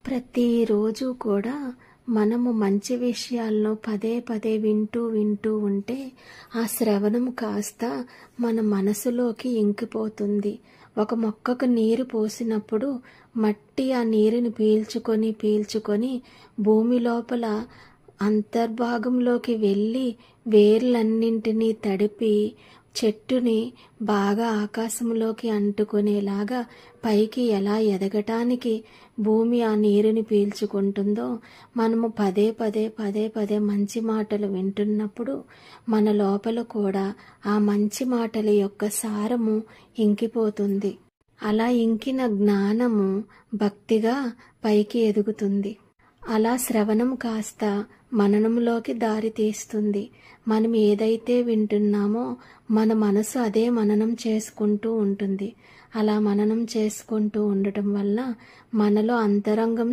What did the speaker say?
ప్రతిరోజు కూడా మనము మంచి విషయాలను పదే పదే వింటూ వింటూ ఉంటే ఆ శ్రవణం కాస్త మన మనసులోకి ఇంకిపోతుంది. ఒక మొక్కకు నీరు పోసినప్పుడు మట్టి ఆ నీరుని పీల్చుకొని భూమి లోపల అంతర్భాగంలోకి వెళ్ళి వేర్లన్నింటినీ తడిపి చెట్టుని బాగా ఆకాశంలోకి అంటుకునేలాగా పైకి ఎలా ఎదగటానికి భూమి ఆ నీరుని పీల్చుకుంటుందో, మనము పదే పదే మంచి మాటలు వింటున్నప్పుడు మన లోపల కూడా ఆ మంచి మాటల యొక్క సారము ఇంకిపోతుంది. అలా ఇంకిన జ్ఞానము భక్తిగా పైకి ఎదుగుతుంది. అలా శ్రవణం కాస్త మననంలోకి దారి తీస్తుంది. మనం ఏదైతే వింటున్నామో మన మనసు అదే మననం చేసుకుంటూ ఉంటుంది. అలా మననం చేసుకుంటూ ఉండటం వల్ల మనలో అంతరంగం